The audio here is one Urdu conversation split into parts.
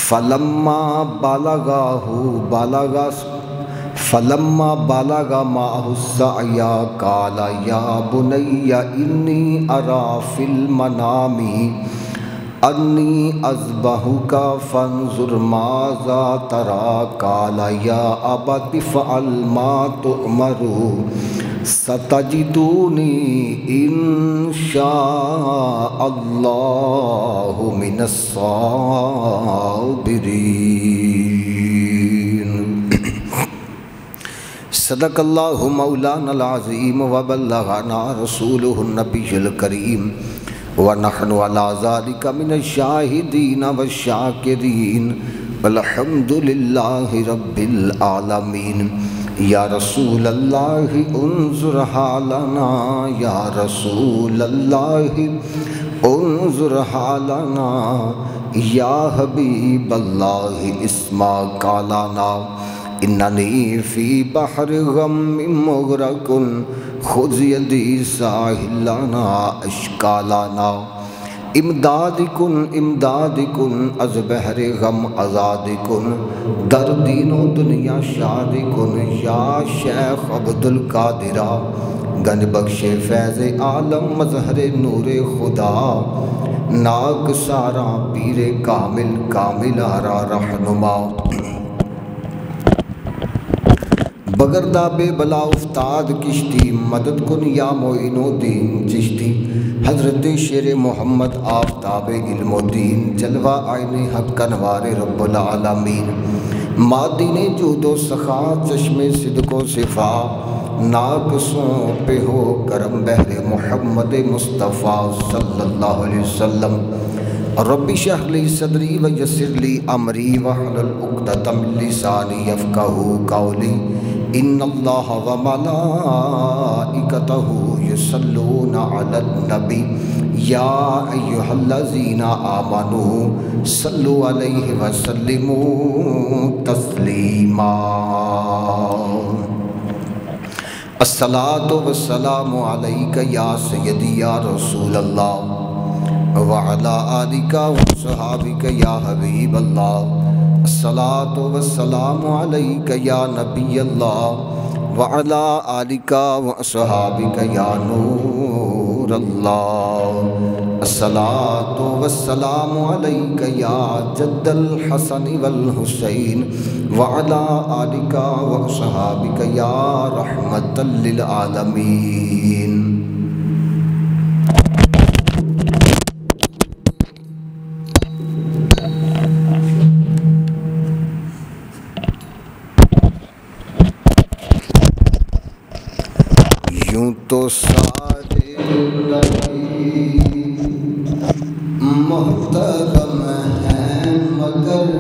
فلما بلغ معه السعي قال يا بني إني أرى في المنام أني أذبحك فانظر ماذا ترى قال يا أبت افعل ما تؤمر ستجدني إن شاء الله من الصابرين صدق اللہ مولانا العظیم وبلغنا رسولہ النبی الکریم ونحن علی ذلک من الشاہدین والشاکرین والحمد للہ رب العالمین یا رسول اللہ انظر حالنا یا رسول اللہ انظر حالنا یا حبیب اللہ اسمع قالنا اننی فی بحر غم مغرق خذ یدی ساحلنا اشکالنا امداد کن از بحر غم آزاد کن در دین و دنیا شاد کن یا شیخ عبدالقادرہ گنج بخش فیض عالم مظہر نور خدا ناک سارا پیر کامل آرا رہنما بگردہ بے بلا افتاد کشتی مدد کن یا معین الدین چشتی حضرت شیر محمد آفتاب علم و دین جلوہ عین حق کنوار رب العالمین مادین جود و سخا چشم صدق و صفا ناقصوں پہ ہو کرم بحر محمد مصطفیٰ صلی اللہ علیہ وسلم رب اشرح لی صدری ویسر لی امری واحلل عقدۃ من لسانی یفقہوا قولی ان اللہ وملائکتہ یصلون علی النبی یا ایہا الذین آمنوا صلوا علیہ وسلموا تسلیما الصلاۃ والسلام علیک یا سیدی یا رسول اللہ وعلی آلک وصحابک یا حبیب اللہ الصلاۃ والسلام علیک یا نبی اللہ وعلی آلک وصحابک یا نور اللہ الصلاۃ والسلام علیک یا جد الحسن والحسین وعلی آلک وصحابک یا رحمۃ للعالمین یوں تو سارے نبی محترم ہیں مگر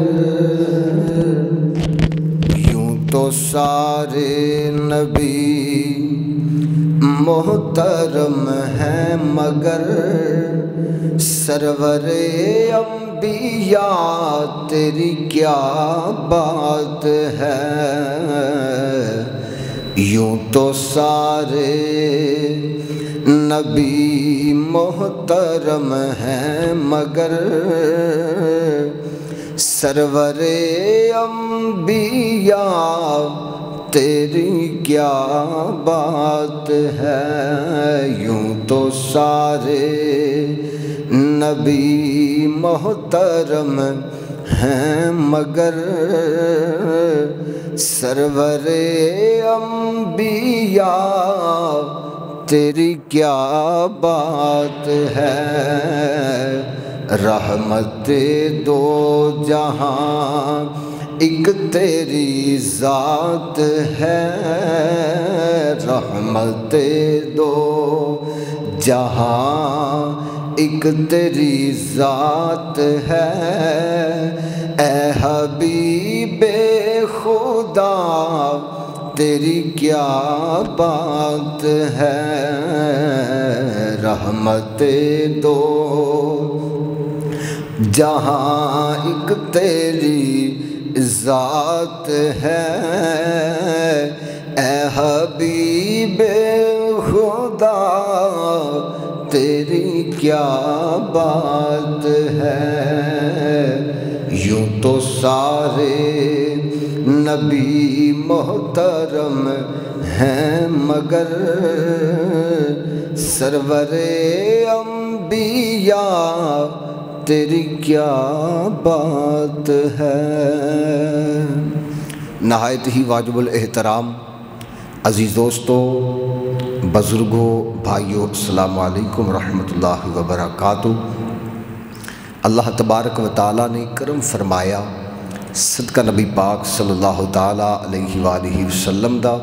یوں تو سارے نبی محترم ہیں مگر سرور انبیاء تیری کیا بات ہے یوں تو سارے نبی محترم ہیں مگر سرور انبیاء تیری کیا بات ہے یوں تو سارے نبی محترم ہیں مگر سرور انبیاء تیری کیا بات ہے رحمت دو جہاں ایک تیری ذات ہے رحمت دو جہاں ایک تیری ذات ہے اے حبیب خدا تیری کیا بات ہے رحمت دو جہاں ایک تیری ذات ہے اے حبیب خدا تیری کیا بات ہے یوں تو سارے نبی محترم ہیں مگر سرور انبیاء تیری کیا بات ہے۔ نہایت ہی واجب الاحترام عزیز دوستو، بزرگوں، بھائیوں، السلام علیکم ورحمۃ اللہ وبرکاتہ۔ اللہ تبارک و تعالیٰ نے کرم فرمایا، صدقہ نبی پاک صلی اللہ تعالیٰ علیہ وآلہ وسلم دا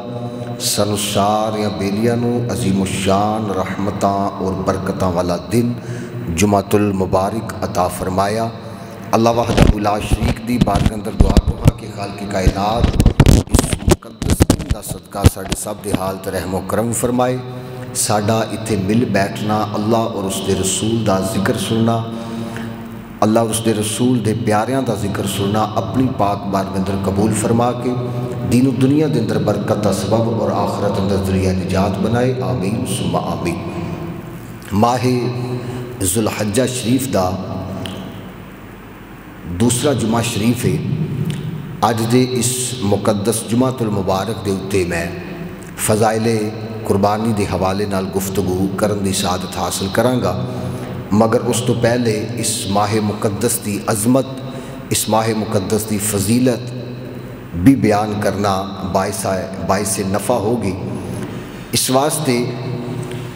سانو ساریاں بیلیاں نو عظیم الشان رحمتاں اور برکتاں والا دن جمعۃ المبارک عطا فرمایا۔ اللہ وحدہ لا شریک دی بارگاہ اندر دعا کرو کہ خالق کائنات اس مقدس دن دا صدقہ ساڈے سب دے حال تے رحم و کرم فرمائے۔ ساڈا اتھے مل بیٹھنا، اللہ اور اس دے رسول دا ذکر سننا، اللہ اور اس دے رسول دے پیاریاں دا ذکر سننا اپنی پاک بارگاہ اندر قبول فرما کے دین و دنیا دے اندر برکت دا سبب اور آخرت اندر ذریعہ نجات بنائے، آمین ثم آمین۔ ماہ ذوالحجہ شریف دا دوسرا جمعہ شریف ہے۔ اج دے اس مقدس جمعۃ المبارک دے اتے میں فضائل قربانی دے حوالے نال گفتگو کرن دی سعادت حاصل کرانگا، مگر اس تو پہلے اس ماہ مقدس دی عظمت، اس ماہ مقدس دی فضیلت بھی بیان کرنا باعث نفع ہوگی۔ اس واسطے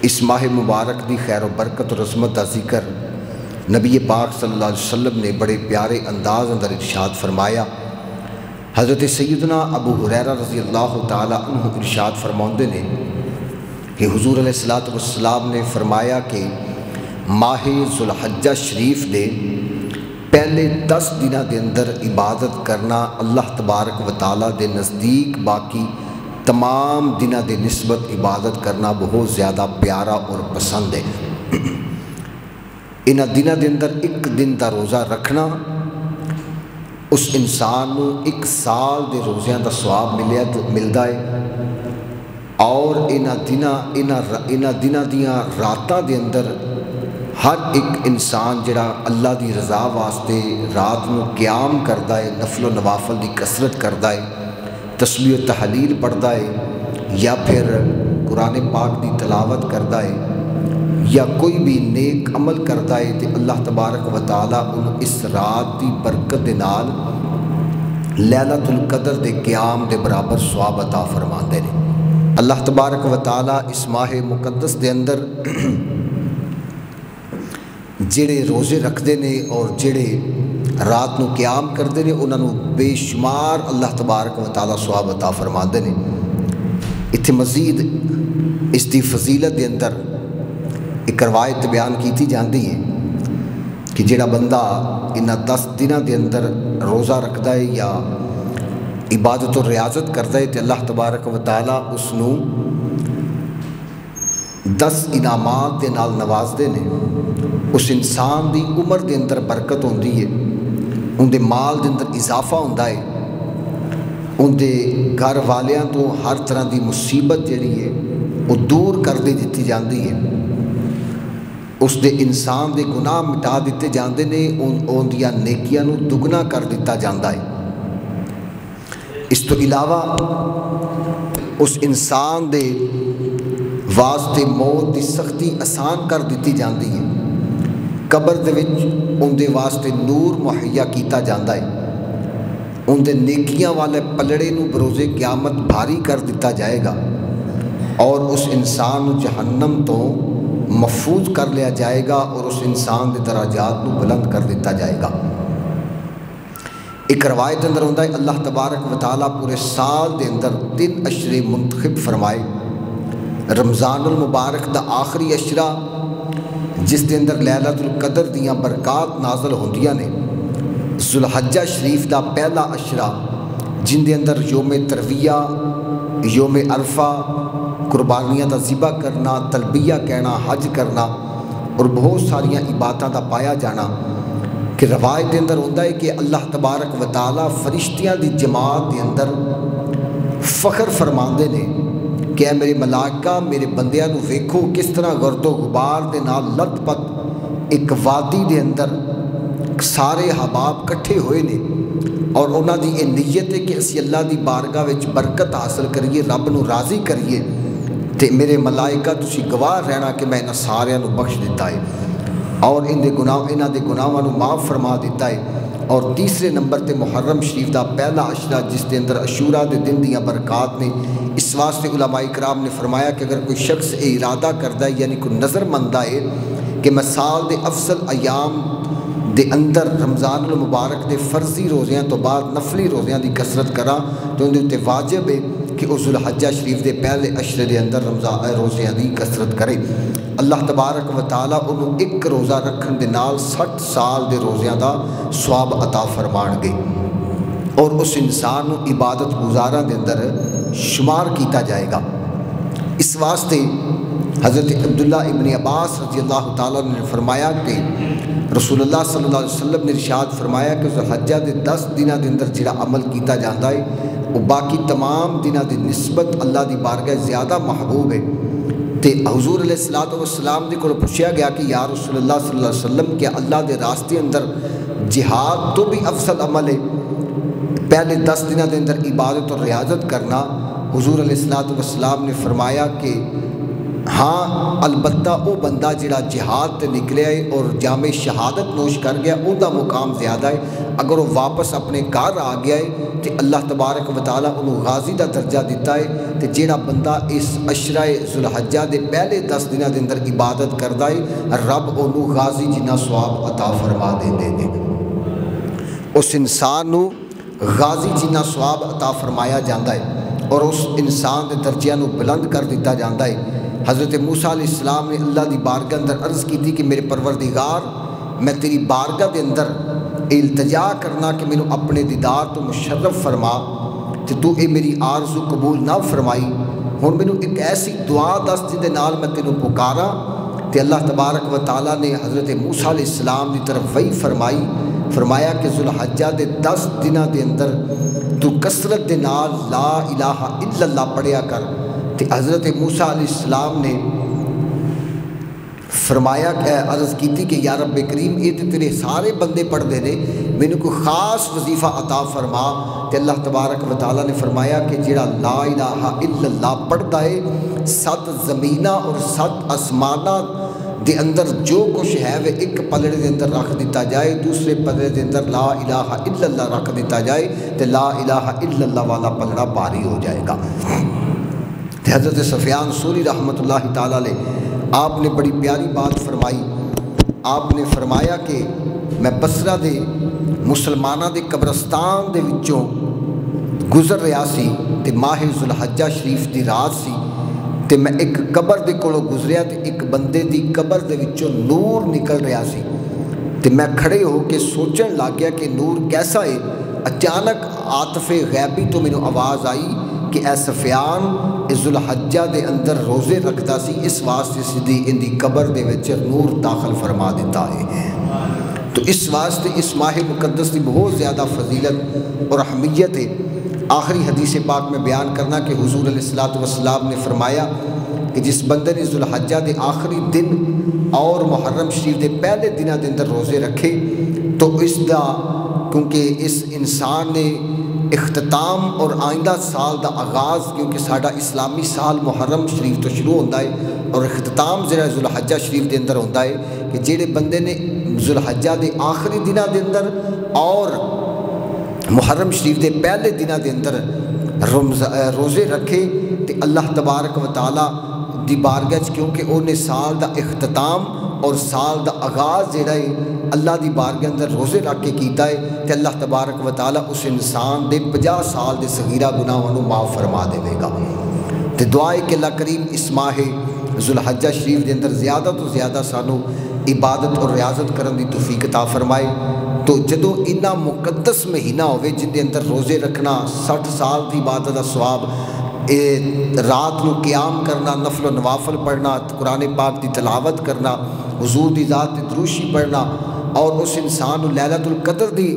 اس ماہ مبارک دی خیر و برکت اور عظمت دا ذکر نبی پاک صلی اللہ علیہ وسلم نے بڑے پیارے انداز اندر ارشاد فرمایا۔ حضرت سیدنا ابو ہریرہ رضی اللہ تعالیٰ عنہ ارشاد فرماندے نے کہ حضور علیہ السلام نے فرمایا کہ ماہ ذوالحجہ شریف دے پہلے 10 دنوں دے اندر عبادت کرنا اللہ تبارک و تعالیٰ دے نزدیک باقی تمام دنوں دے نسبت عبادت کرنا بہت زیادہ پیارا اور پسند ہے۔ انہاں دنوں دے اندر ایک دن دا روزہ رکھنا اس انسان نو 1 سال دے روزیاں دا ثواب ملدا ہے، اور انہاں دنوں دیاں راتاں دے اندر ہر ایک انسان جڑا اللہ دی رضا واسطے رات نو قیام کردا ہے، نفل و نوافل دی کثرت کردا ہے، تسبیح و تحلیل پڑھدا ہے، یا پھر قرآن پاک دی تلاوت کردا ہے، یا کوئی بھی نیک عمل کردا ہے، تے اللہ تبارک و تعالیٰ انہوں اس رات دی برکت دے نال لیلۃ القدر دے قیام دے برابر ثواب عطا فرماندے نے۔ اللہ تبارک و تعالیٰ اس ماہ مقدس دے اندر جڑے روزے رکھتے ہیں اور جڑے رات نو قیام کرتے ہیں انہوں نے بے شمار اللہ تبارک و تعالیٰ ثواب عطا فرماندے نے۔ اتھے مزید اس دی فضیلت دے اندر ایک روایت بیان کیتی جاندی ہے کہ جڑا بندہ انہاں 10 دنوں دے اندر روزہ رکھتا ہے یا عبادت و ریاضت کرتا ہے تو اللہ تبارک و تعالیٰ اس نو 10 انعامات دے نال نوازدے نے۔ اس انسان دی عمر دے اندر برکت ہوندی ہے، ان دے مال دے اندر اضافہ ہوندا ہے، ان دے گھر والیاں تو ہر طرح دی مصیبت جڑی ہے وہ دور کر دیتی جاندی ہے، اس دے انسان دے گناہ مٹا دیتے جاندے نے، ان دیاں نیکیاں نو دگنا کر دیتا جاندا ہے۔ اس تو علاوہ اس انسان دے واسطے موت دی سختی آسان کر دیتی جاندی ہے، قبر دے وچ ان دے واسطے نور مہیا کیتا جاندا ہے، ان دے نیکیاں والے پلڑے نو بروزے قیامت بھاری کر دیتا جائے گا، اور اس انسان نو جہنم تو محفوظ کر لیا جائے گا، اور اس انسان دے درجات نو بلند کر دیتا جائے گا۔ ایک روایت اندر ہوتا ہے اللہ تبارک و تعالیٰ پورے سال دے اندر 3 عشرے منتخب فرمائے۔ رمضان المبارک دا آخری عشرہ جس دے اندر لیلۃ القدر دیاں برکات نازل ہوندیاں نے، ذوالحجہ شریف دا پہلا عشرہ جن دے اندر یوم ترویہ، یوم عرفہ، قربانیاں دا ذبح کرنا، تلبیہ کہنا، حج کرنا اور بہت ساریاں عبادتاں دا پایا جانا، کہ روایت دے اندر ہوتا ہے کہ اللہ تبارک و تعالیٰ فرشتیاں دی جماعت دے اندر فخر فرماندے نے کہ اے میرے ملائکہ میرے بندیاں نو ویکھو کس طرح گرد و غبار دے نال لت پت ایک وادی دے اندر سارے احباب کٹھے ہوئے نے اور انہاں دی یہ نیت ہے کہ اسی اللہ دی بارگاہ وچ برکت حاصل کریے، رب نو راضی کریے، تے میرے ملائکہ تسی گواہ رہنا کہ میں انہاں ساریاں نو بخش دیتا ہے اور انہاں دے گناہاں نو معاف فرما دیتا ہے۔ اور تیسرے نمبر تے محرم شریف دا پہلا عشرہ جس دے اندر عاشوراء دے دن دیاں برکات نے، اس واسطے علماء کرام نے فرمایا کہ اگر کوئی شخص یہ ارادہ کردا ہے یعنی کوئی نظر مندہ ہے کہ میں سال دے افضل ایام دے اندر رمضان المبارک دے فرضی روزیاں تو بعد نفلی روزیاں دی کثرت کرا تو اندے تے واجب ہے کہ وہ ذوالحجہ شریف دے پہلے عشرے دے اندر رمضان روزیاں دی کثرت کرے۔ اللہ تبارک و تعالیٰ انہوں ایک روزہ رکھن دے نال 60 سال دے روزیاں دا ثواب عطا فرمان گے اور اس انسان نو عبادت گزاراں دے اندر شمار کیتا جائے گا۔ اس واسطے حضرت عبداللہ ابن عباس رضی اللہ تعالیٰ نے فرمایا کہ رسول اللہ صلی اللہ علیہ وسلم نے ارشاد فرمایا کہ ذوالحجہ دے 10 دنوں دے اندر جڑا عمل کیتا جاتا ہے وہ باقی تمام دنوں دی نسبت اللہ دی بارگاہ زیادہ محبوب ہے۔ تے حضور علیہ السلام نے کو پوچھا گیا کہ یا رسول اللہ صلی اللہ علیہ وسلم کیا اللہ دے راستے اندر جہاد تو بھی افضل عمل ہے، پہلے 10 دنوں دے اندر عبادت اور ریاضت کرنا؟ حضور علیہ السلام نے فرمایا کہ ہاں البتہ وہ بندہ جڑا جہاد تے نکلے ہے اور جامع شہادت نوش کر گیا ان دا مقام زیادہ ہے۔ اگر وہ واپس اپنے گھر آ گیا ہے تو اللہ تبارک و تعالیٰ انہوں غازی دا درجہ دیتا ہے، تو جڑا بندہ اس عشرہ ذوالحجہ دے پہلے 10 دنوں دے اندر عبادت کردا ہے رب انہوں غازی جنہ ثواب عطا فرما دے اس انسان نو غازی جنہ ثواب عطا فرمایا جاندہ ہے اور اس انسان دے درجیاں نو بلند کر دیتا جاندہ ہے۔ حضرت موسیٰ علیہ السلام نے اللہ دی بارگاہ اندر عرض کی تھی کہ میرے پروردگار میں تیری بارگاہ دے اندر التجا کرنا کہ میں اپنے دیدار تو مشرف فرما، تو اے میری آرزو قبول نہ فرمائی، ہن میں ایک ایسی دعا دس جے نال میں تینوں پکارا۔ تے اللہ تبارک و تعالیٰ نے حضرت موسیٰ علیہ السلام دی طرف وحی فرمایا کہ ذوالحجہ دے 10 دنوں دے اندر تو کثرت دے نال لا الہ الا اللہ پڑھیا کر۔ تے حضرت موسیٰ علیہ السلام نے فرمایا کہ عرض کی تھی کہ یا رب کریم یہ تو تیرے سارے بندے پڑھ دے نے، مینوں کوئی خاص وظیفہ عطا فرما۔ تے اللہ تبارک و تعالیٰ نے فرمایا کہ جڑا لا الہ الا اللہ پڑھتا ہے 7 زمیناں اور 7 آسماناں دے اندر جو کچھ ہے وہ ایک پلڑے دے اندر رکھ دیتا جائے، دوسرے پلڑے دے اندر لا الہ الا اللہ رکھ دیتا جائے تے لا الہ الا اللہ والا پلڑا بھاری ہو جائے گا۔ حضرت سفیان ثوری رحمۃ اللہ تعالیٰ علیہ آپ نے بڑی پیاری بات فرمائی۔ آپ نے فرمایا کہ میں بصرہ دے مسلمانہ دے قبرستان دے وچوں گزر رہا سی تے ماہ ذوالحجہ شریف دی رات سی تے میں ایک قبر دے کولوں گزریا تے ایک بندے دی قبر دے وچوں نور نکل رہا سی تے میں کھڑے ہو کے سوچن لگ گیا کہ نور کیسا ہے۔ اچانک عاطف غیبی تو مینوں آواز آئی کہ اے سفیان ذوالحجہ دے اندر روزے رکھتا سی، اس واسطے سیدھی ان دی قبر دے وچ نور داخل فرما دیتا ہے۔ تو اس واسطے اس ماہ مقدس دی بہت زیادہ فضیلت اور اہمیت ہے۔ آخری حدیث پاک میں بیان کرنا کہ حضور علیہ السلام نے فرمایا کہ جس بندے نے ذوالحجہ دے آخری دن اور محرم شریف دے پہلے دنوں دے اندر روزے رکھے تو اس دا کیونکہ اس انسان نے اختتام اور آئندہ سال دا آغاز، کیونکہ ساڈا اسلامی سال محرم شریف تو شروع ہوتا ہے اور اختتام ذرا ذوالحجہ شریف دے اندر ہوتا ہے کہ جڑے بندے نے ذوالحجہ دے آخری دنوں دے اندر اور محرم شریف دے پہلے دنوں دے اندر روزے رکھے تے اللہ تبارک و تعالیٰ دی بارگاہ کیونکہ انہیں سال دا اختتام اور سال دا آغاز جڑا ہے اللہ دی بارگاہ اندر روزے رکھ کے کیتا ہے تے اللہ تبارک و تعالیٰ اس انسان دے 50 سال دے صغیرہ گناہوں معاف فرما دے گا۔ تے دعا ہے کہ اللہ کریم اس ماہ ذوالحجہ شریف دے اندر زیادہ تو زیادہ سانو عبادت اور ریاضت کرن دی توفیق عطا فرمائے۔ تو جدو اتنا مقدس مہینہ ہوئے جن دے اندر روزے رکھنا، 60 سال دی عبادت دا ثواب، رات نو قیام کرنا، نفل و نوافل پڑھنا، قرآن پاک دی تلاوت کرنا، حضور دی ذات دی دروشی پڑھنا اور اس انسان لیلۃ القدر دی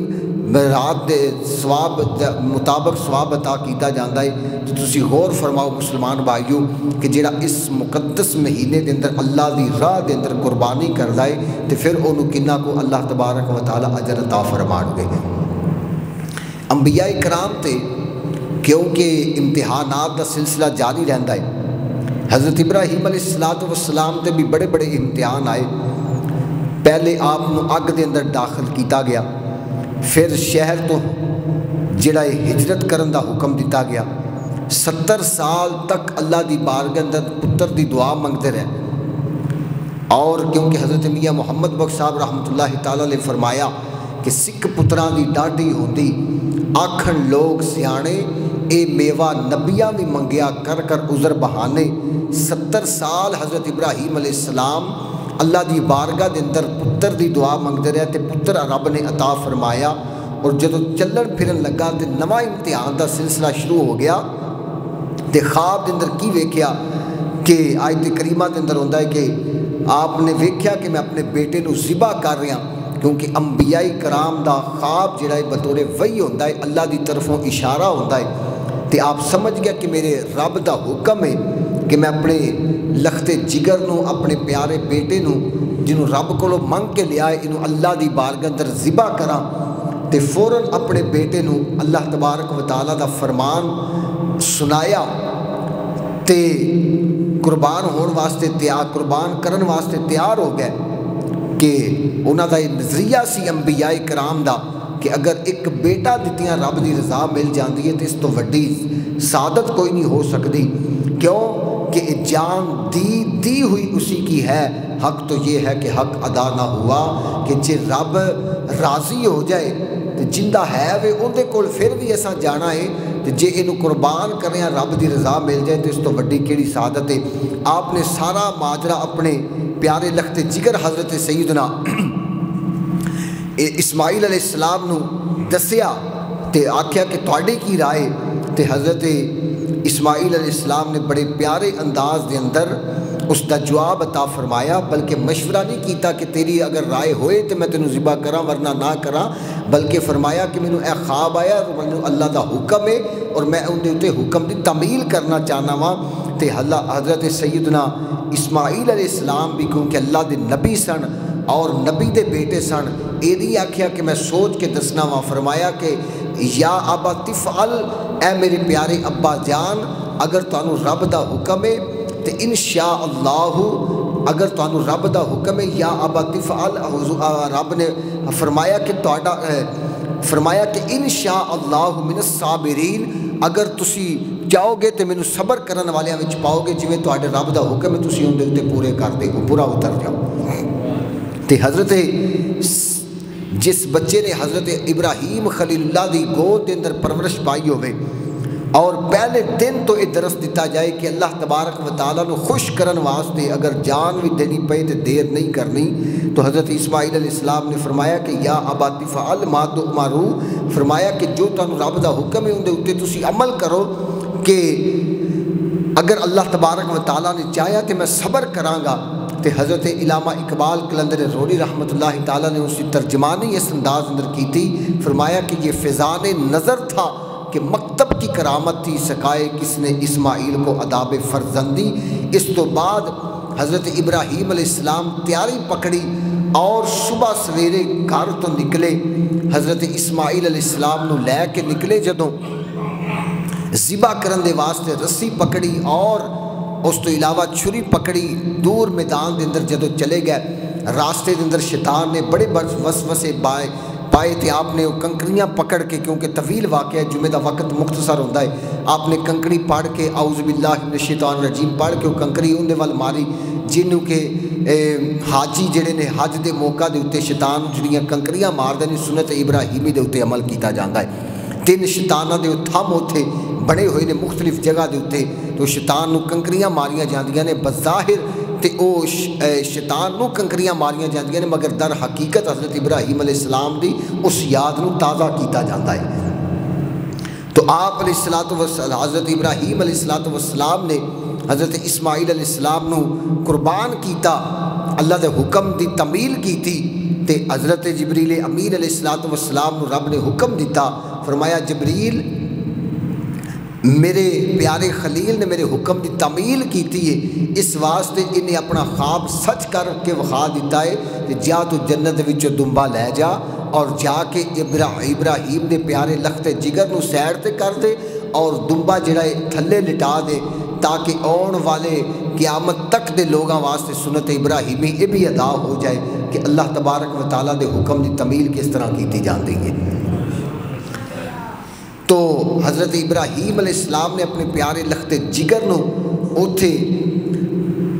رات دے ثواب مطابق ثواب عطا کیتا جاتا ہے۔ تو تسی غور فرماؤ مسلمان بھائیو کہ جڑا اس مقدس مہینے دے اندر اللہ دی راہ دے اندر قربانی کردا ہے تے پھر انہوں کنہ کو اللہ تبارک و تعالی اجر عطا فرمان گے۔ انبیاء کرام تے کیونکہ امتحانات دا سلسلہ جاری رہندا ہے، حضرت ابراہیم علیہ السلام تے بھی بڑے بڑے امتحان آئے۔ پہلے آپ اگ دے اندر داخل کیتا گیا، پھر شہر تو جڑا ہجرت کرن دا حکم دیتا گیا، 70 سال تک اللہ دی بارگاہ اندر پتر دی دعا منگتے رہے۔ اور کیونکہ حضرت میاں محمد بخش صاحب رحمۃ اللہ تعالیٰ نے فرمایا کہ سکھ پتران دی ڈاڈی ہوندی آکھن لوگ سیانے اے میوہ نبیاں بھی منگیا کر کر عذر بہانے۔ 70 سال حضرت ابراہیم علیہ السلام اللہ دی بارگاہ دے اندر پتر دی دعا منگتے رہے تے پتر رب نے عطا فرمایا۔ اور جدو چلن پھرن لگا تے نواں امتحان دا سلسلہ شروع ہو گیا تے خواب دے اندر کی ویکھیا کہ آیت کریمہ دے اندر ہوندا ہے کہ آپ نے ویکھیا کہ میں اپنے بیٹے نو ذبح کر رہا، کیونکہ انبیاء کرام دا خواب جڑا ہے بطور وحی ہوندا ہے، اللہ دی طرفوں اشارہ ہوندا ہے۔ تے آپ سمجھ گیا کہ میرے رب دا حکم ہے کہ میں اپنے لخت جگر نو اپنے پیارے بیٹے نو جنہوں رب کو منگ کے لیا ہے انہوں اللہ دی بارگاہ اندر ذبح کراں۔ تے فوراً اپنے بیٹے نو اللہ تبارک و تعالیٰ دا فرمان سنایا تے قربان ہون واسطے قربان کرن واسطے تیار ہو گئے کہ انہاں دا نظریہ سی انبیاء کرام دا کہ اگر ایک بیٹا دتیاں رب دی رضا مل جاندی ہے تو اس تو وڈی سعادت کوئی نہیں ہو سکتی۔ کیوں کہ جان دی ہوئی اسی کی ہے، حق تو یہ ہے کہ حق ادا نہ ہوا کہ جے رب راضی ہو جائے تو جندہ ہے وہ اندے کول پھر بھی ایسا جانا ہے تو جے انہوں قربان کریں رب دی رضا مل جائے تو اس تو وڈی کیڑی سعادت ہے۔ آپ نے سارا ماجرا اپنے پیارے لخت جگر حضرت سیدنا اسماعیل علیہ السلام نو دسیا تے آکھیا کہ تواڈی کی رائے؟ تے حضرت اسماعیل علیہ السلام نے بڑے پیارے انداز دے اندر اس دا جواب عطا فرمایا، بلکہ مشورہ نہیں کیتا کہ تیری اگر رائے ہوئے تو میں تینوں ذبح کراں ورنہ نہ کراں، بلکہ فرمایا کہ مینوں اے خواب آیا اور مینوں اللہ دا حکم ہے اور میں ان دے اوتے حکم دی تعمیل کرنا چاہنا وا۔ تے حضرت سیدنا اسماعیل علیہ السلام بھی کیونکہ اللہ دے نبی سن اور نبی دے بیٹے سن، اے نہیں آکھیا کہ میں سوچ کے دسنا وا، فرمایا کہ یا ابا تفعل، اے میرے پیارے ابا جان اگر تانوں رب دا حکم ہے تو انشاءاللہ، اگر تانوں رب دا حکم ہے یا ابا تفعل، رب نے فرمایا کہ فرمایا کہ انشاءاللہ من الصابرین، اگر تسی چاہو گے تو مینوں صبر کرن والیاں وچ پاؤ گے، جویں تواڈے رب دا حکم ہے تسی اون دے اوتے پورے کر دے پورا اتر جاؤ۔ تے حضرت جس بچے نے حضرت ابراہیم خلیل اللہ دی گود دے اندر پرورش پائی ہوئے اور پہلے دن تو یہ درس دیتا جائے کہ اللہ تبارک و تعالیٰ نو خوش کرن واسطے اگر جان بھی دینی پئے تو دیر نہیں کرنی، تو حضرت اسماعیل علیہ السلام نے فرمایا کہ یا ابا تفعل ما تؤمر، فرمایا کہ جو تانوں رب دا حکم ہے اندے اوتے تسی عمل کرو کہ اگر اللہ تبارک و تعالیٰ نے چاہیا کہ میں صبر کراں گا۔ تے حضرت علامہ اقبال قلندر روڑی رحمۃ اللہ تعالیٰ نے اس کی ترجمانی اس انداز اندر کی تھی، فرمایا کہ یہ فیضان نظر تھا کہ مکتب کی کرامت تھی، سکائے کس نے اسماعیل کو آداب فرزندی۔ اس تو بعد حضرت ابراہیم علیہ السلام تیاری پکڑی اور صبح سویرے گھر تو نکلے، حضرت اسماعیل علیہ السلام نو لے کے نکلے، جدوں ذبح کرن دے واسطے رسی پکڑی اور اس تو علاوہ چھری پکڑی، دور میدان دے اندر جدوں چلے گئے، راستے دے اندر شیطان نے بڑے وسوسے پائے تھے۔ آپ نے وہ کنکریاں پکڑ کے، کیونکہ طویل واقعہ جمعہ دا وقت مختصر ہوتا ہے، آپ نے کنکری پڑھ کے اعوذ باللہ من الشیطان الرجیم پڑھ کے وہ کنکری اندے وال ماری، جنوں کہ حاجی جڑے نے حج دے موقع دے اوتے شیطان جڑیاں کنکریاں مار دے سنت ابراہیمی دے اوتے عمل کیتا جاندا ہے۔ 3 شیطاناں دے تھم اوتھے بنے ہوئے نے مختلف جگہ دے اوتے، تو شیطان نو کنکریاں ماریاں جاندیاں نے بظاہر، تے او شیطان نو کنکریاں ماریاں جاندیاں نے، مگر در حقیقت حضرت ابراہیم علیہ السلام دی اس یاد نو تازہ کیتا جاندا ہے۔ تو آپ علیہ السلام حضرت ابراہیم علیہ السلام نے حضرت اسماعیل علیہ السلام نو قربان کیتا، اللہ دے حکم دی تعمیل کی تھی، تے حضرت جبریل امین علیہ الصلوۃ والسلام نو رب نے حکم دیتا، فرمایا جبریل میرے پیارے خلیل نے میرے حکم دی تعمیل کیتی ہے، اس واسطے انہیں اپنا خواب سچ کر کے وخا دیتا ہے کہ جا تو جنت وچوں دمبا لے جا اور جا کے ابراہیم دے پیارے لخت جگر نو سیڑ تے کر دے اور دمبا جڑا ہے تھلے لٹا دے، تاکہ آن والے قیامت تک دے لوگاں واسطے سنت ابراہیمی یہ بھی ادا ہو جائے کہ اللہ تبارک و تعالیٰ دے حکم دی تعمیل کس طرح کیتی جاندی ہے۔ تو حضرت ابراہیم علیہ السلام نے اپنے پیارے لخت جگر نو اوتھے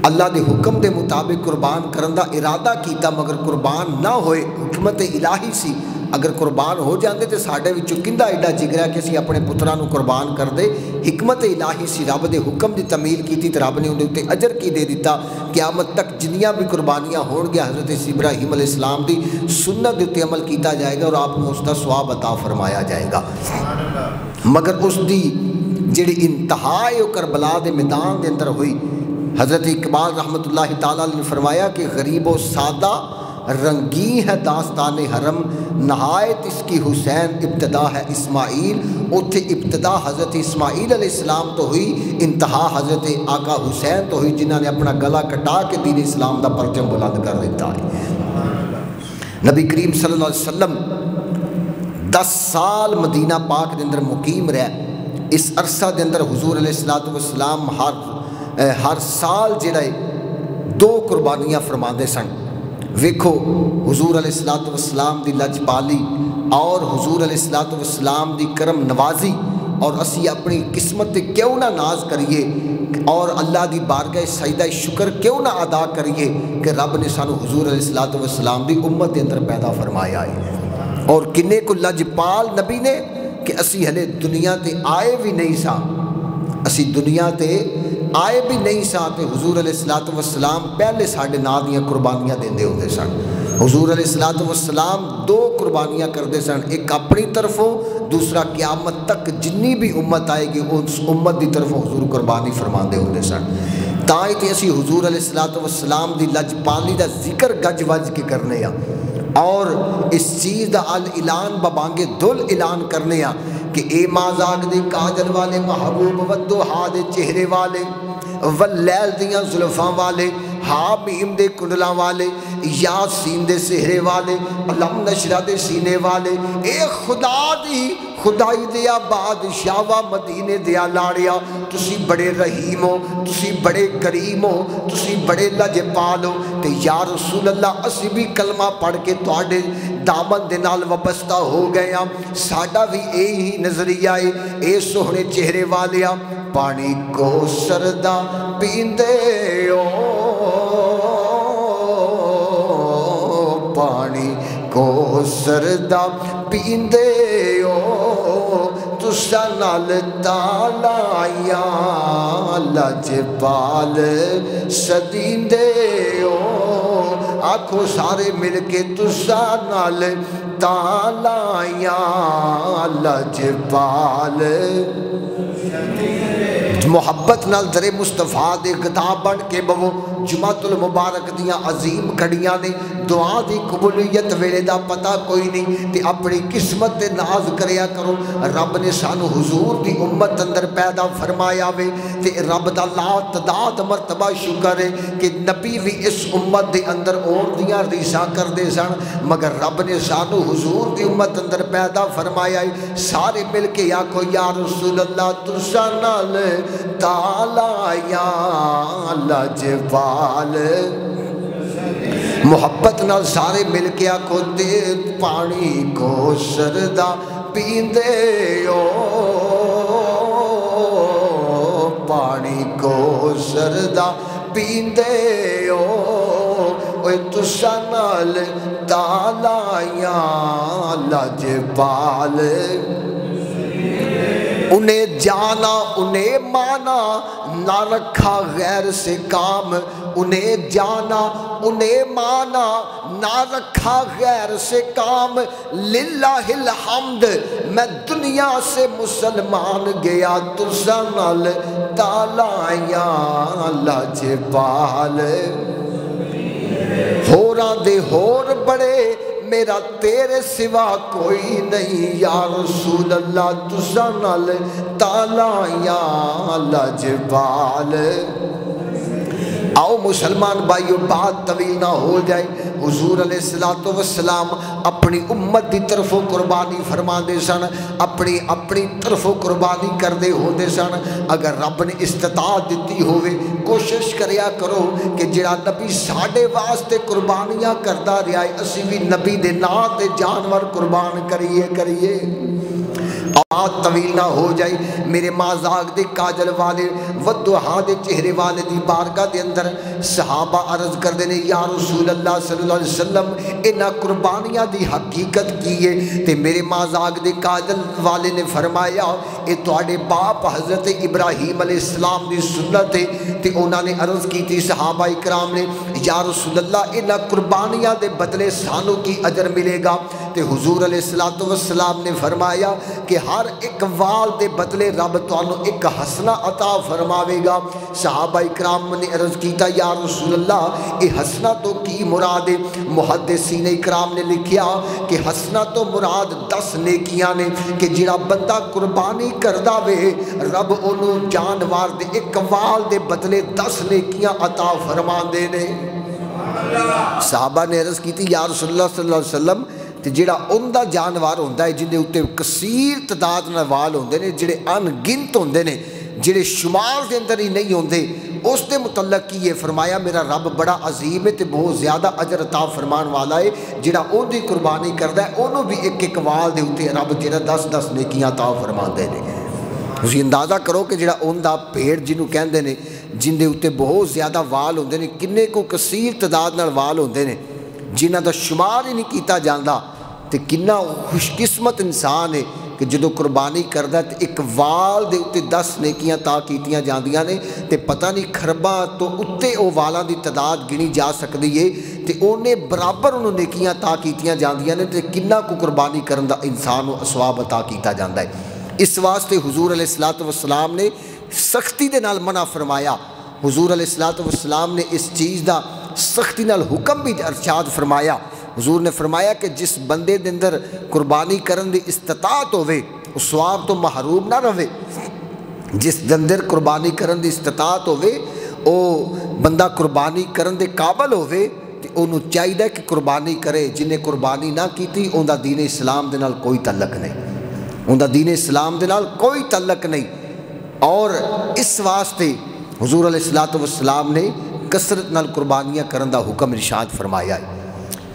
اللہ دے حکم دے مطابق قربان کرن دا ارادہ کیتا، مگر قربان نہ ہوئے، حکمت الہی سی، اگر قربان ہو جاندے تے ساڈے وچوں کیندا ایڈا جگر ہے کہ اسی اپنے پتراں نو قربان کر دے، حکمت الہی سی، رب دے حکم دی تعمیل کیتی تے رب نے اون دے اوتے اجر کی دے دیتا، قیامت تک جنیاں بھی قربانیاں ہون گے حضرت ابراہیم علیہ السلام دی سنت دے اوتے عمل کیتا جائے گا اور آپ کو اس دا ثواب عطا فرمایا جائے گا۔ مگر اس دی جڑی انتہا ہے وہ کربلا دے میدان دے اندر ہوئی۔ حضرت اقبال رحمۃ اللہ تعالیٰ نے فرمایا کہ غریب و سادہ رنگی ہے داستان حرم، نہایت اس کی حسین ابتدا ہے اسماعیل، اتھے ابتدا حضرت اسماعیل علیہ السلام تو ہوئی، انتہا حضرت آقا حسین تو ہوئی، جنہوں نے اپنا گلا کٹا کے دین اسلام دا پرچم بلند کر دیتا ہے۔ نبی کریم صلی اللہ علیہ وسلم 10 سال مدینہ پاک دے اندر مقیم رہے، اس عرصہ دے اندر حضور علیہ السلام ہر سال جڑا ہے 2 قربانیاں فرماندے سن۔ ویکھو حضور علیہ السلام دی لجپالی اور حضور علیہ السلام دی کرم نوازی، اور اسی اپنی قسمت تے کیوں نہ ناز کریے اور اللہ دی بارگاہ سجدہ شکر کیوں نہ ادا کریے کہ رب نے سانو حضور علیہ السلام دی امت دے اندر پیدا فرمایا ہے، اور کنے کو لجپال نبی نے کہ اسی ہلے دنیا تے آئے بھی نہیں سا، اسی دنیا تے آئے بھی نہیں سا تے حضور علیہ السلام پہلے ساڑھے نا دیاں قربانیاں دیندے ہوتے سن۔ حضور علیہ السلام 2 قربانیاں کردے سن، ایک اپنی طرفوں، دوسرا قیامت تک جنی بھی امت آئے گی اس امت دی طرفوں حضور قربانی فرماندے ہوتے سن۔ تائیں تے اسی حضور علیہ السلام دی لجپالی دا ذکر گج وج کے کرنے ہاں، اور اس چیز دا اعلان ببانگے دل اعلان کرنے ہاں کہ اے مازاگ دے کاجل والے، محبوب ودوہا دے چہرے والے، واللیل دیاں زلفاں والے، حامیم دے کنڈلاں والے، یاسین دے سہرے والے، علم نشرہ دے سینے والے، اے خدا دی خدائی دیا بادشاہوا مدینے دیا لاڑیا، تسی بڑے رحیم ہو، تسی بڑے کریم ہو، تسی بڑے لجپال ہو، تے یا رسول اللہ اسی بھی کلمہ پڑھ کے تواڈے دامن دے نال وابستہ ہو گئے ہاں، ساڈا بھی ہی نظریہ ہے، اے سوہنے چہرے والیا، پانی کو سردہ پیندے ہو، پانی کو سردہ پیندے ہو، تسا نال تالیاں لجپال سدیندے ہو، آکھو سارے مل کے تسا نال تالیاں لجپال محبت نال در مصطفیٰ دے غدا بن کے بو، جمعۃ المبارک دیاں عظیم کھڑیاں نے، دعا دی قبولیت ویلے دا پتہ کوئی نہیں، تے اپنی قسمت تے ناز کریا کرو، رب نے سانو حضور دی امت اندر پیدا فرمایا وے، تے رب دا لا تعداد مرتبہ شکر ہے کہ نبی بھی اس امت دے اندر اور دیاں ریساں کر دے سن، مگر رب نے سانو حضور دی امت اندر پیدا فرمایا ہے۔ سارے مل کے آکھو یا رسول اللہ تسا نال تالیاں لجپال، محبت نال سارے مل کے آکھو تے پانی کو سردہ پیندے ہو، پانی کو سردہ پیندے ہو، اوے تسا نال تالیاں لجپال، انہیں جانا انہیں مانا نہ رکھا غیر سے کام، انہیں جانا انہیں مانا نہ رکھا غیر سے کام، للہ الحمد میں دنیا سے مسلمان گیا، تسا نال تالیاں لجپال، ہوراں دے ہور بڑے میرا تیرے سوا کوئی نہیں یا رسول اللہ تساں نال تالا یا لاجوال۔ آؤ مسلمان بھائیو بات طویل نہ ہو جائے، حضور علیہ السلام اپنی امت دی طرفوں قربانی فرما دے سن، اپنی طرفوں قربانی کر دے ہو دے سن۔ اگر رب نے استطاعت دیتی ہوئے کوشش کریا کرو کہ جڑا نبی ساڑھے واسطے قربانیاں کردہ رہا ہے اسی بھی نبی دے نام تے جانور قربان کریے۔ بات طویل نہ ہو جائے، میرے مازاق دے کاجل والے ودوہا دے چہرے والے دی بارگاہ دے اندر صحابہ عرض کر دینے یا رسول اللہ صلی اللہ علیہ وسلم انہا قربانیاں دی حقیقت کیے تے میرے مازاق دے کاجل والے نے فرمایا اے توڑے باپ حضرت ابراہیم علیہ السلام دی سنت ہے تے انہوں نے عرض کی تھی صحابہ اکرام نے یا رسول اللہ انہا قربانیاں دے بدلے سانوں کی اجر ملے گا تے حضور علیہ السلام نے فرمایا کہ ہر ایک وال دے بدلے رب توانو ایک حسنہ عطا فرماوے گا۔ صحابہ اکرام نے عرض کیتا یا رسول اللہ اے حسنہ تو کی مراد ہے؟ محدثین اکرام نے لکھیا کہ حسنہ تو مراد 10 نیکیاں نے کہ جڑا بندہ قربانی کردہ وے رب انہوں جانوار دے ایک وال دے بدلے 10 نیکیاں عطا فرما دے نے۔ صحابہ نے عرض کی تھی یا رسول اللہ صلی اللہ علیہ وسلم تے جڑا اندہ جانوار ہوندہ ہے جن دے اتے کثیر تعداد نوال ہوندے نے جڑے ان گنت ہوندے نے جڑے شمار دے اندر ہی نہیں ہوندے اس دے متعلق کی یہ فرمایا میرا رب بڑا عظیم ہے تے بہت زیادہ اجر عطا فرمان والا ہے جڑا اون دی قربانی کردہ ہے انہوں بھی ایک وال دے اتے رب جڑا 10 نیکیاں عطا فرمان دے نے۔ اسی اندازہ کرو کہ جڑا اندہ پیڑ جنہوں کہندے نے جن دے اتے بہت زیادہ وال ہوندے نے کنے کو کثیر تعداد نال وال ہوندے نے جنہ دا شمار ہی نہیں کیتا جاندہ تے کنہ خوش قسمت انسان ہے کہ جدو قربانی کردہ تے ایک وال دے اتے 10 نیکیاں تا کیتیاں جاندیاں نے تے پتہ نہیں خربہ تو اتے او والاں دی تعداد گنی جا سکتی ہے تے اونے برابر انہوں نیکیاں تا کیتیاں جاندیاں نے تے کنہ کو قربانی کرن دا انسان و اسواب عطا کیتا جاندہ ہے۔ اس واسطے حضور علیہ السلام نے سختی دے نال منع فرمایا۔ حضور علیہ السلام نے اس چیز دا سختی نال حکم بھی ارشاد فرمایا۔ حضور نے فرمایا کہ جس بندے دے اندر قربانی کرن دی استطاعت ہوئے اس ثواب تو محروم نہ رہے، جس اندر قربانی کرن دی استطاعت ہوئے او بندہ قربانی کرن دے قابل ہوئے تے انہوں چاہیے کہ قربانی کرے۔ جنہیں قربانی نہ کی تھی اندہ دین اسلام دے نال کوئی تعلق نہیں، اندہ دین اسلام دے نال کوئی تعلق نہیں۔ اور اس واسطے حضور علیہ السلام نے کثرت نال قربانیاں کرن دا حکم ارشاد فرمایا ہے۔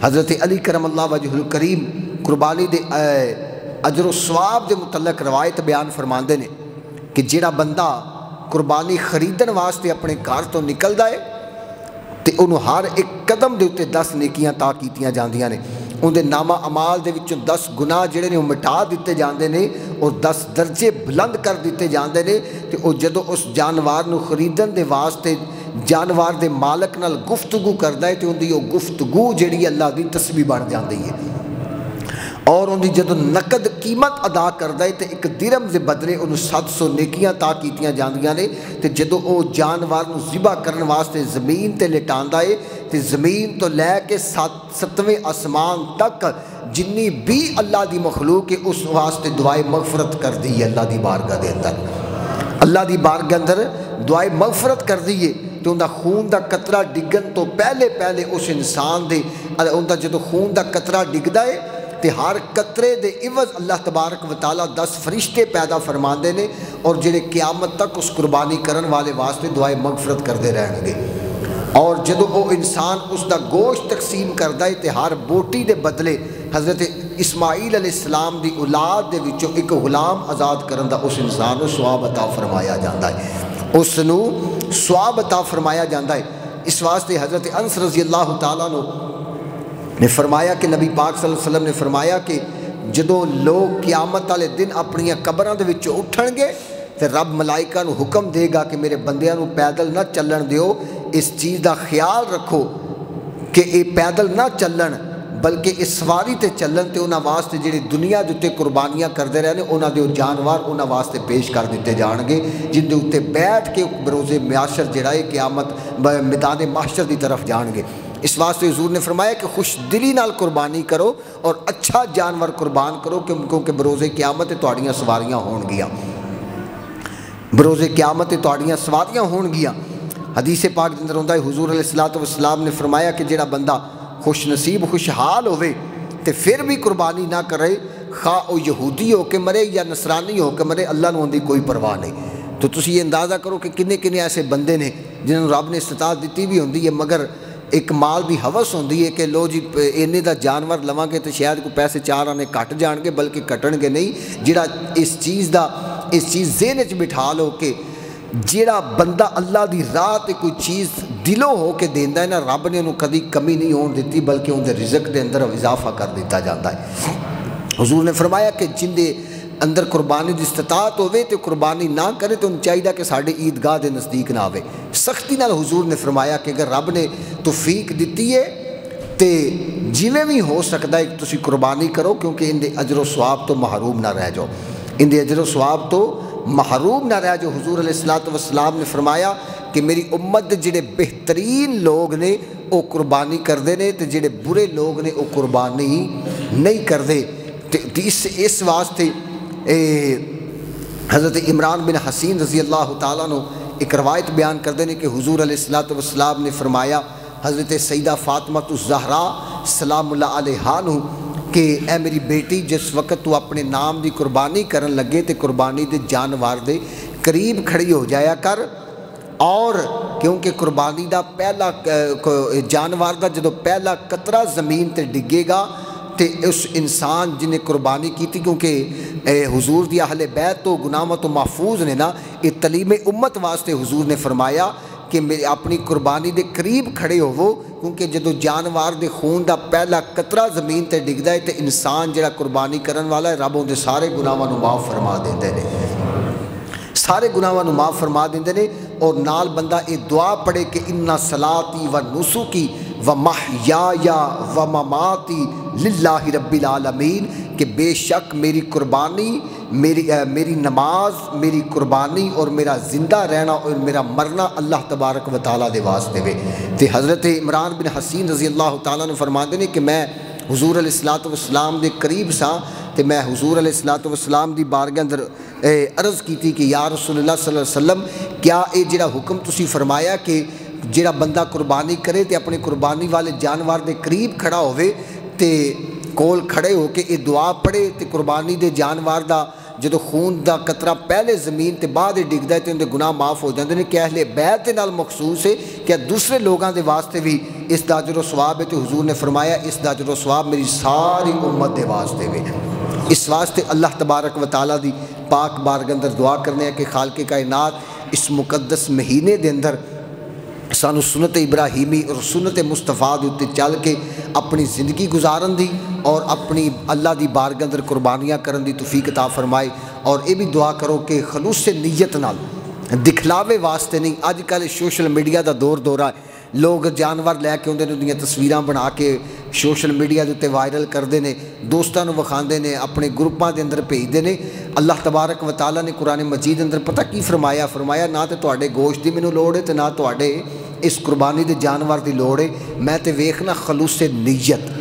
حضرت علی کرم اللہ وجہ الکریم قربانی دے اجر و ثواب دے متعلق روایت بیان فرماندے نے کہ جڑا بندہ قربانی خریدن واسطے اپنے گھر تو نکلدا ہے تے انہوں ہر ایک قدم دے اتے 10 نیکیاں تا کیتیاں جاندیاں نے، ان دے نامہ عمال دے وچوں 10 گناہ جڑے نے وہ مٹا دیتے جاندے نے اور 10 درجے بلند کر دیتے جاندے نے تے وہ جدو اس جانوار نو خریدن دے واسطے جانوار دے مالک نال گفتگو کردا ہے تے ان دی وہ گفتگو جڑی اللہ دی تسبیح بن جاندی ہے اور ان دی جدو نقد قیمت ادا کردا ہے تے ایک درہم دے بدلے انہوں 700 نیکیاں تا کیتیاں جاندیاں نے تے جدو وہ جانوار نو ذبح کرن واسطے زمین تے لٹاندا ہے تے زمین تو لے کے 7ویں آسمان تک جنی بھی اللہ دی مخلوق ہے اس واسطے دعائے مغفرت کر دی ہے اللہ دی بارگاہ دے اندر، اللہ دی بارگاہ اندر دعائے مغفرت کر دی ہے تو اندہ خون دا قطرہ ڈگن تو پہلے اس انسان دے اندہ جدو خون دا قطرہ ڈگدا ہے تے ہر قطرے دے عوض اللہ تبارک و تعالیٰ 10 فرشتے پیدا فرماندے نے اور جڑے قیامت تک اس قربانی کرن والے واسطے دعائے مغفرت کردے رہن گے۔ اور جدو وہ انسان اس دا گوشت تقسیم کردہ ہے تے ہر بوٹی دے بدلے حضرت اسماعیل علیہ السلام دی اولاد دے وچوں ایک غلام آزاد کرن دا اس انسان کو ثواب عطا فرمایا جاندہ ہے، اس نو ثواب عطا فرمایا جاندہ ہے۔ اس واسطے حضرت انس رضی اللہ تعالیٰ نے فرمایا کہ نبی پاک صلی اللہ علیہ وسلم نے فرمایا کہ جدو لوگ قیامت والے دن اپنی قبراں دے وچوں اٹھن گے تے رب ملائکہ نو حکم دے گا کہ میرے بندیاں نو پیدل نہ چلن دیو، اس چیز دا خیال رکھو کہ اے پیدل نہ چلن بلکہ اس سواری تے چلن تے انہاں واسطے جڑی دنیا دے اتے قربانیاں کردے رہے نے انہاں دے جانوار انہاں واسطے پیش کر دیتے جان گے جن دے اتے بیٹھ کے بروز محشر جڑا ہے قیامت میدان محشر دی طرف جان گے۔ اس واسطے حضور نے فرمایا کہ خوش دلی نال قربانی کرو اور اچھا جانور قربان کرو کیونکہ بروز قیامت تہاڈیاں سواریاں ہون گیاں، بروز قیامت تہاڈیاں سواریاں ہون گیاں۔ حدیث پاک دے اندر ہوندا ہے حضور علیہ الصلوۃ والسلام نے فرمایا کہ جڑا بندہ خوش نصیب خوشحال ہوئے تے پھر بھی قربانی نہ کرے، خواہ او یہودی ہو کے مرے یا نصرانی ہو کے مرے، اللہ نوں دی کوئی پرواہ نہیں۔ تو تسی یہ اندازہ کرو کہ کنے کنے ایسے بندے نے جنہوں رب نے استطاعت دیتی بھی ہوندی ہے مگر ایک مال دی ہوس ہوندی ہے کہ لو جی اینے دا جانور لواں گے تو شاید کوئی پیسے 4 آنے کٹ جان گے، بلکہ کٹن گے نہیں۔ جڑا اس چیز ذہن وچ بٹھا لو کہ جڑا بندہ اللہ دی راہ تے کوئی چیز دلوں ہو کے دیندا ہے نا، رب نے انہوں کدی کمی نہیں ہون دیتی بلکہ ان دے رزق دے اندر اضافہ کر دیتا جاتا ہے۔ حضور نے فرمایا کہ جن دے اندر قربانی دی استطاعت ہوئے تو قربانی نہ کرے تو ان چاہیے کہ ساڑھے عیدگاہ دے نزدیک نہ آوے۔ سختی نال حضور نے فرمایا کہ اگر رب نے توفیق دیتی ہے تے جویں بھی ہو سکتا ہے تسی قربانی کرو، کیونکہ ان دے اجر و ثواب تو محروم نہ رہ جاؤ، ان دے اجر و ثواب تو محروم نہ رہ جاؤ۔ حضور علیہ الصلوۃ والسلام نے فرمایا کہ میری امت دے جڑے بہترین لوگ نے وہ قربانی کردے نے تے جڑے برے لوگ نے وہ قربانی نہیں کردے۔ اس واسطے حضرت عمران بن حسین رضی اللہ تعالیٰ عنہ ایک روایت بیان کردے نے کہ حضور علیہ الصلوۃ والسلام نے فرمایا حضرت سیدہ فاطمہ الزہرا سلام اللہ علیہا نو کہ اے میری بیٹی جس وقت تو اپنے نام دی قربانی کرن لگے تے قربانی دے جانور دے قریب کھڑی ہو جایا کر، اور کیونکہ قربانی دا پہلا جانور دا جدو پہلا قطرہ زمین تے ڈگے گا تے اس انسان جنہیں قربانی کی تھی، کیونکہ حضور دی اہل بیت تو گناہوں تو محفوظ نے نا، یہ تعلیم امت واسطے حضور نے فرمایا کہ میری اپنی قربانی دے قریب کھڑے ہوو، کیونکہ جدو جانور دے خون دا پہلا قطرہ زمین تے ڈگدا ہے تے انسان جڑا قربانی کرن والا ہے رب دے سارے گناہوں نوں معاف فرما دیندے نے، سارے گناہوں نوں معاف فرما دیندے نے۔ اور نال بندہ یہ دعا پڑھے کہ اِنَّ صَلَاتِي وَنُسُكِي وَمَحْيَايَ وَمَمَاتِي لِلَّهِ رَبِّ الْعَالَمِينَ کہ بے شک میری قربانی، میری نماز، میری قربانی اور میرا زندہ رہنا اور میرا مرنا اللہ تبارک و تعالیٰ دے واسطے وے۔ تے حضرت عمران بن حسین رضی اللہ تعالیٰ نے فرماندے نے کہ میں حضور علیہ الصلوۃ والسلام دے قریب سا تے میں حضور علیہ الصلوۃ والسلام دی بارگاہ اندر عرض کی کہ یا رسول اللہ صلی اللہ علیہ وسلم کیا اے جڑا حکم تسی فرمایا کہ جڑا بندہ قربانی کرے تے اپنی قربانی والے جانور دے قریب کھڑا ہوئے تے کول کھڑے ہو کے یہ دعا پڑھے تے قربانی دے جانور دا جدو خون دا قطرہ پہلے زمین تے بعد ڈگدا ہے تے ان دے گناہ معاف ہو جاندے نے کہ اہل بیت دے نال مخصوص ہے، کیا دوسرے لوگاں دے واسطے بھی اس دا اجر و ثواب ہے؟ تے حضور نے فرمایا اس دا اجر و ثواب میری ساری امت دے واسطے بھی۔ اس واسطے اللہ تبارک و تعالیٰ دی پاک بارگاہ اندر دعا کرنے ہیں کہ خالق کائنات اس مقدس مہینے دے اندر سانو سنت ابراہیمی اور سنت مصطفیٰ دے اُتے چل کے اپنی زندگی گزارن دی اور اپنی اللہ دی بارگاہ اندر قربانیاں کرن دی توفیق عطا فرمائے۔ اور یہ بھی دعا کرو کہ خلوص نیت نال، دکھلاوے واسطے نہیں۔ اج کل سوشل میڈیا دا دورہ ہے، لوگ جانور لے کے اندر انہاں تصویراں بنا کے سوشل میڈیا دے تے وائرل کردے نے، دوستاں نوں وکھاندے نے، اپنے گروپاں دے اندر بھیجدے نے۔ اللہ تبارک و تعالیٰ نے قرآن مجید اندر پتہ کی فرمایا نہ تے تواڈے گوشت دی مینوں لوڑ ہے تے نہ تواڈے اس قربانی دے جانور دی لوڑ ہے، میں تے ویکھنا خلوص نیت،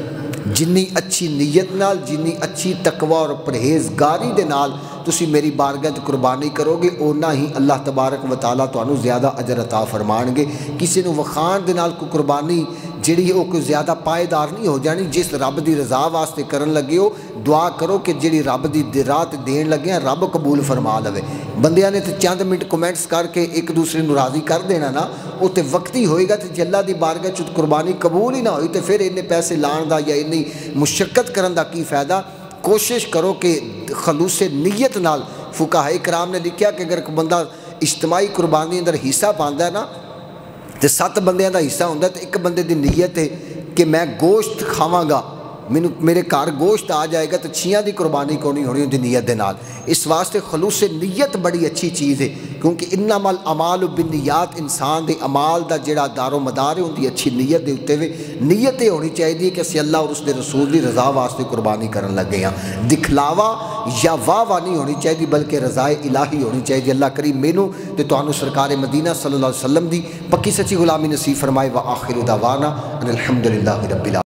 جنی اچھی نیت نال، جنی اچھی تقوی اور پرہیزگاری دے نال تسی میری بارگاہ قربانی کرو گے اونا ہی اللہ تبارک و تعالیٰ تانوں زیادہ اجر عطا فرمان گے۔ کسی نوں وخان دے نال کوئی قربانی جڑی ہے وہ کوئی زیادہ پائیدار نہیں ہو جانی۔ جس رب دی رضا واسطے کرن لگے ہو دعا کرو کہ جڑی رب دی راہ دین لگے ہیں رب قبول فرما لوے۔ بندیاں نے تے چند منٹ کومنٹس کر کے ایک دوسرے نوں راضی کر دینا نا، وہ تے وقتی ہوئے گا تے جے اللہ دی بارگاہ چ قربانی قبول ہی نہ ہوئی تے پھر انہیں پیسے لان دا یا انہیں مشقت کرن دا کی فائدہ۔ کوشش کرو کہ خلوص نیت نال، فقہاء کرام نے لکھیا کہ اگر کوئی بندہ اجتماعی قربانی اندر حصہ پاندا ہے نا تے 7 بندیاں دا حصہ ہوندا ہے تے ایک بندے دی نیت ہے کہ میں گوشت کھاواں گا، میرے گھر گوشت آ جائے گا تو چھیاں دی قربانی کونی ہونی ہوندی نیت دے نال۔ اس واسطے خلوص نیت بڑی اچھی چیز ہے، کیونکہ انما الاعمال بالنیات، انسان دے اعمال دا جڑا دار و مدار ہے ان دی اچھی نیت دے اوتے وے۔ نیت یہ ہونی چاہیے کہ اسی اللہ اور اس دے رسول دی رضا واسطے قربانی کرن لگے ہاں، دکھلاوا یا واہ نہیں ہونی چاہیے بلکہ رضا الہی ہونی چاہیے۔ اللہ کریم مینوں تے تانوں سرکار مدینہ صلی اللہ علیہ وسلم دی پکی سچی غلامی نصیب فرمائے۔ وآخر دعوانا ان الحمدللہ رب العالمین۔